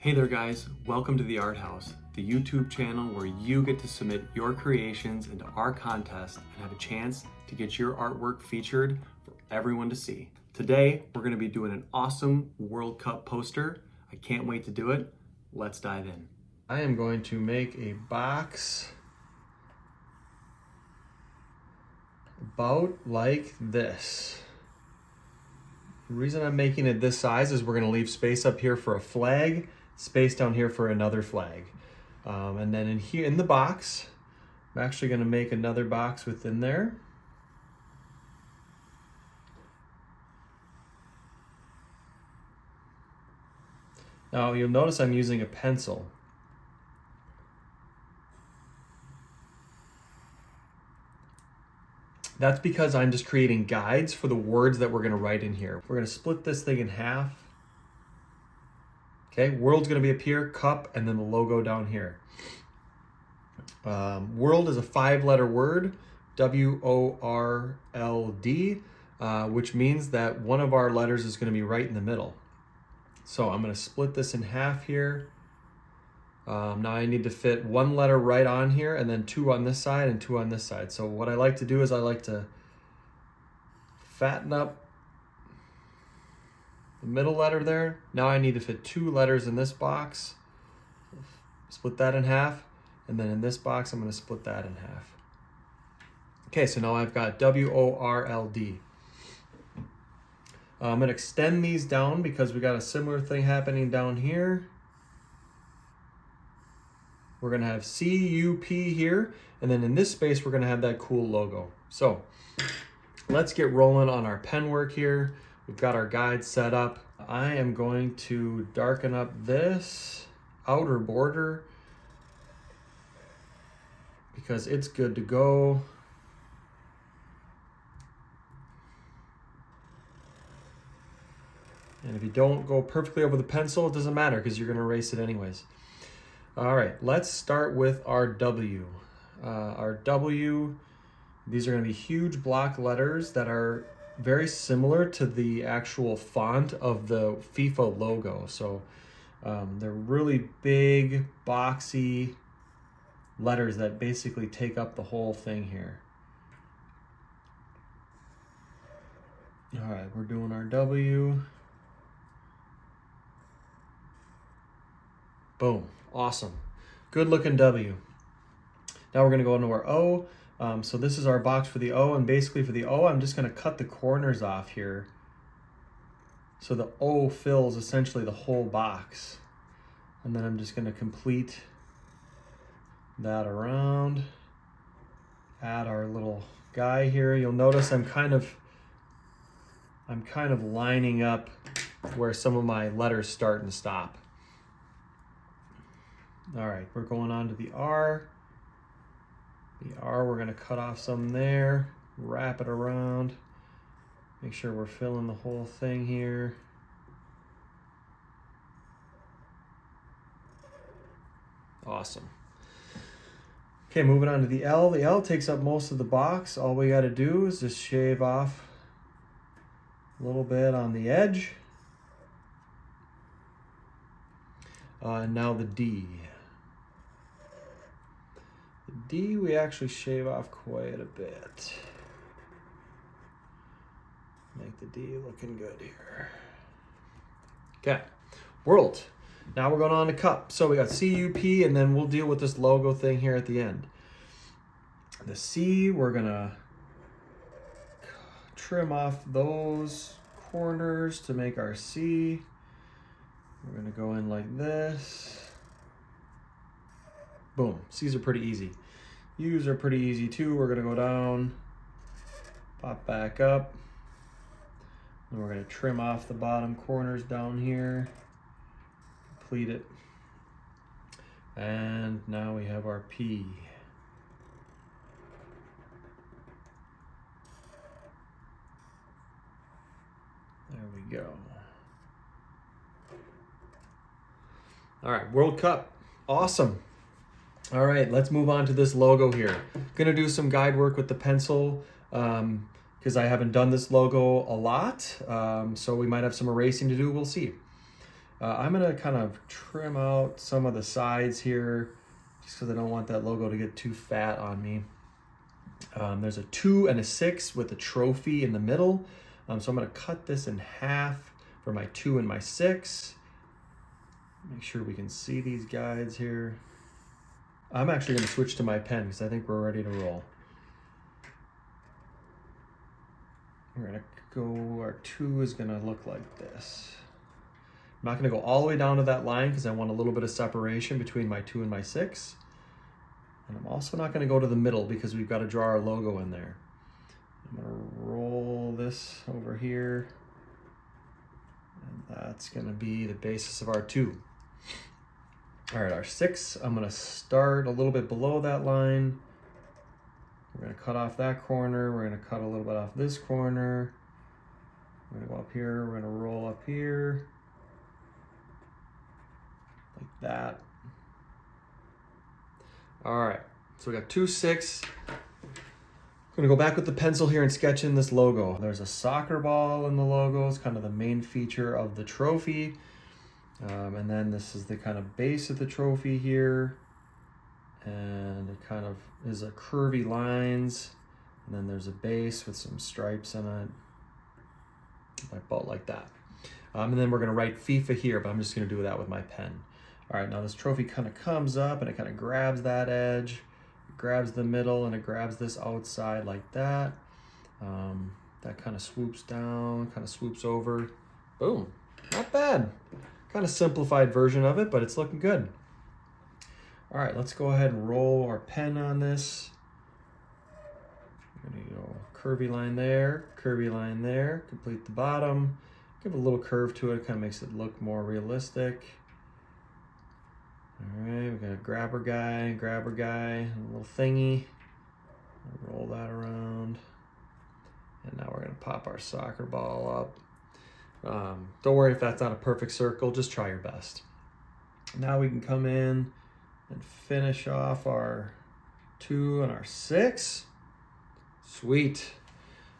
Hey there guys, welcome to the Art House, the YouTube channel where you get to submit your creations into our contest and have a chance to get your artwork featured for everyone to see. Today, we're going to be doing an awesome World Cup poster. I can't wait to do it. Let's dive in. I am going to make a box about like this. The reason I'm making it this size is we're going to leave space up here for a flag, space down here for another flag. And then in here in the box, I'm actually going to make another box within there. Now you'll notice I'm using a pencil. That's because I'm just creating guides for the words that we're going to write in here. We're going to split this thing in half. Okay, world's going to be up here, cup, and then the logo down here. World is a 5-letter word, W-O-R-L-D, which means that one of our letters is going to be right in the middle. So I'm going to split this in half here. Now I need to fit one letter right on here and then 2 on this side and 2 on this side. So what I like to do is I like to fatten up the middle letter there. Now I need to fit 2 letters in this box. Split that in half. And then in this box, I'm going to split that in half. Okay, so now I've got W-O-R-L-D. I'm going to extend these down because we got a similar thing happening down here. We're going to have C-U-P here, and then in this space, we're going to have that cool logo. So let's get rolling on our pen work here. We've got our guide set up. I am going to darken up this outer border because it's good to go. And if you don't go perfectly over the pencil, it doesn't matter because you're going to erase it anyways. All right, let's start with our W. Our W, these are going to be huge block letters that are very similar to the actual font of the FIFA logo. So they're really big, boxy letters that basically take up the whole thing here. All right, we're doing our W. Boom, awesome. Good looking W. Now we're gonna go into our O. So this is our box for the O, and basically for the O, I'm just gonna cut the corners off here. So the O fills essentially the whole box. And then I'm just gonna complete that around. Add our little guy here. You'll notice I'm kind of lining up where some of my letters start and stop. All right, we're going on to the R. The R, we're gonna cut off some there, wrap it around, make sure we're filling the whole thing here. Awesome. Okay, moving on to the L. The L takes up most of the box. All we gotta do is just shave off a little bit on the edge. And now the D. The D, we actually shave off quite a bit. Make the D looking good here. Okay, world. Now we're going on to cup. So we got C-U-P, and then we'll deal with this logo thing here at the end. The C, we're gonna trim off those corners to make our C. We're gonna go in like this. Boom, C's are pretty easy. U's are pretty easy too. We're gonna go down, pop back up, and we're gonna trim off the bottom corners down here, complete it. And now we have our P. There we go. All right, World Cup, awesome. All right, let's move on to this logo here. Gonna do some guide work with the pencil because I haven't done this logo a lot, so we might have some erasing to do, we'll see. I'm gonna kind of trim out some of the sides here just because I don't want that logo to get too fat on me. There's a 2 and a 6 with a trophy in the middle. So I'm gonna cut this in half for my 2 and my 6. Make sure we can see these guides here. I'm actually gonna switch to my pen because I think we're ready to roll. We're gonna go, our 2 is gonna look like this. I'm not gonna go all the way down to that line because I want a little bit of separation between my 2 and my 6. And I'm also not gonna go to the middle because we've got to draw our logo in there. I'm gonna roll this over here. And that's gonna be the basis of our 2. All right, our 6, I'm gonna start a little bit below that line. We're gonna cut off that corner. We're gonna cut a little bit off this corner. We're gonna go up here. We're gonna roll up here. Like that. All right, so we got 2, 6. I'm gonna go back with the pencil here and sketch in this logo. There's a soccer ball in the logo. It's kind of the main feature of the trophy. And then this is the kind of base of the trophy here. And it kind of is a curvy lines. And then there's a base with some stripes in it. About like that. And then we're gonna write FIFA here, but I'm just gonna do that with my pen. All right, now this trophy kind of comes up and it kind of grabs that edge, it grabs the middle, and it grabs this outside like that. That kind of swoops down, kind of swoops over. Boom, not bad. Kind of simplified version of it, but it's looking good. All right, let's go ahead and roll our pen on this. We're gonna go curvy line there, complete the bottom. Give a little curve to it, kind of makes it look more realistic. All right, we got a grabber guy, a little thingy. Roll that around. And now we're gonna pop our soccer ball up. Don't worry if that's not a perfect circle, just try your best. Now we can come in and finish off our 2 and our 6. Sweet.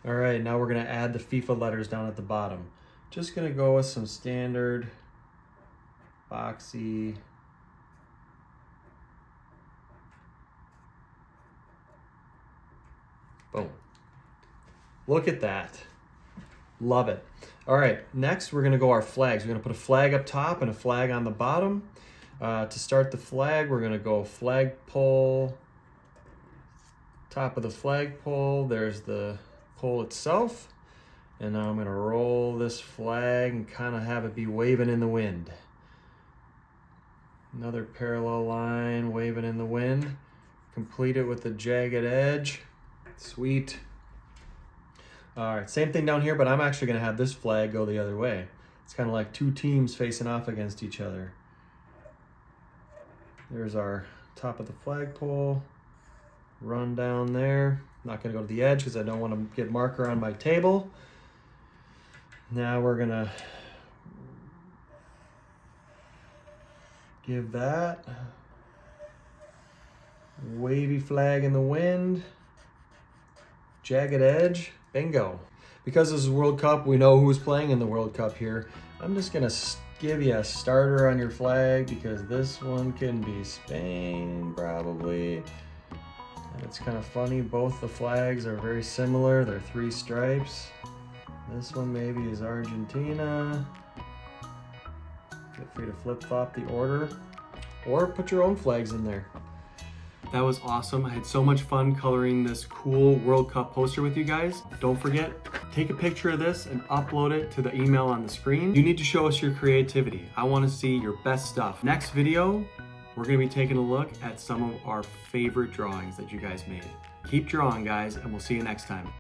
All right, now we're gonna add the FIFA letters down at the bottom. Just gonna go with some standard boxy boom. Look at that. Love it. All right, next we're gonna go our flags. We're gonna put a flag up top and a flag on the bottom. To start the flag, we're gonna go flagpole, top of the flagpole, there's the pole itself. And now I'm gonna roll this flag and kind of have it be waving in the wind. Another parallel line waving in the wind. Complete it with the jagged edge. Sweet. All right, same thing down here, but I'm actually gonna have this flag go the other way. It's kind of like 2 teams facing off against each other. There's our top of the flagpole. Run down there. Not gonna go to the edge because I don't want to get marker on my table. Now we're gonna give that wavy flag in the wind, jagged edge, bingo. Because this is World Cup, we know who's playing in the World Cup here. I'm just gonna give you a starter on your flag because this one can be Spain probably. And it's kind of funny, both the flags are very similar. They're 3 stripes. This one maybe is Argentina. Feel free to flip-flop the order or put your own flags in there. That was awesome. I had so much fun coloring this cool World Cup poster with you guys. Don't forget, take a picture of this and upload it to the email on the screen. You need to show us your creativity. I want to see your best stuff. Next video, we're going to be taking a look at some of our favorite drawings that you guys made. Keep drawing, guys, and we'll see you next time.